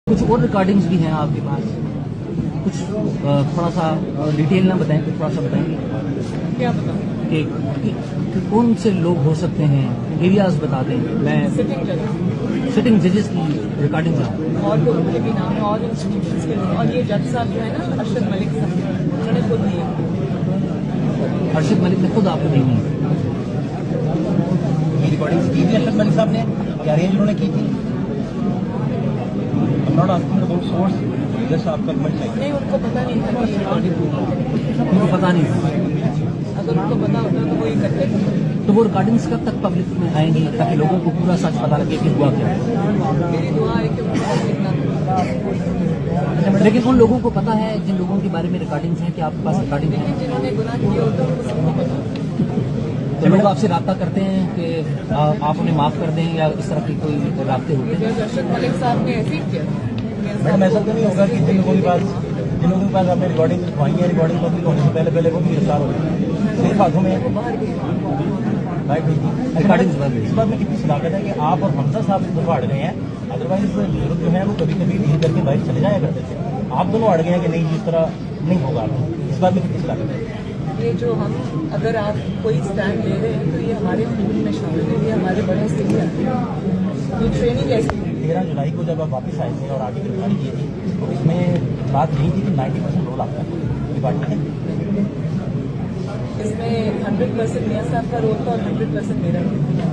कुछ और रिकॉर्डिंग्स भी हैं आपके पास, कुछ थोड़ा सा डिटेल ना बताएं, कुछ थोड़ा सा बताएंगे क्या बताऊं? कि कौन से लोग हो सकते हैं, एरियाज बता दें। मैं सिटिंग जजेस की रिकॉर्डिंग में और लोग के नाम है और इंस्टीट्यूशंस के लोग, और ये जज साहब जो है ना अरशद मलिक साहब, उन्होंने खुद नहीं, अरशद मलिक ने खुद आपको दी है ये रिकॉर्डिंग की थी अरशद मलिक साहब ने, क्या अरेंज उन्होंने की थी। Not asking about source, just आपका कमेंट चाहिए। नहीं, उनको पता नहीं था कि रिकॉर्डिंग, उनको पता नहीं था। अगर उनको पता होता तो वो ये करते। तो वो रिकॉर्डिंग्स कब तक पब्लिक में आएंगी ताकि लोगों को पूरा सच पता लगे कि हुआ क्या। मेरी दुआ है कि उनको इतना, लेकिन उन लोगों को पता है जिन लोगों के बारे में रिकॉर्डिंग्स हैं कि आपके पास रिकॉर्डिंग है। लेकिन जिन्होंने गुनाह किया होता है उनको सबको पता। तो लोग आपसे रब्ता करते हैं कि आप उन्हें माफ कर दें या इस तरह की कोई राब्ते होते हैं। जज अरशद मलिक साहब ने ऐसे ही किया। मैडम ऐसा तो नहीं होगा कि जिन लोगों के पास आपने रिकॉर्डिंग लिखवाई है, रिकॉर्डिंग पब्लिक होने से पहले वो भी गिरफ्तार हो गए, सिर्फ हाथों में रिकॉर्डिंग। इस बात में कितनी सदाकत है कि आप और हमजा साहब इस दफा अड़ गए हैं, अदरवाइज बुजुर्ग जो है वो कभी कभी धीरे करके बाहर चले जाया करते थे, आप दोनों अड़ गए हैं कि नहीं जिस तरह नहीं होगा। इस बात में कितनी सदाकत है। ये जो हम, अगर आप कोई स्टैंड ले रहे हैं तो ये हमारे खून में शामिल है, ये हमारे बड़ों से ही आती है। ये ट्रेनिंग ऐसी 13 जुलाई को जब आप वापस आए थे और आगे गिरफ्तारी की थी तो इसमें बात नहीं थी कि 90% रोल आपका डिपार्टमेंट है, इसमें 100% मियां साहब का रोल था और 100% मेरा रोल था।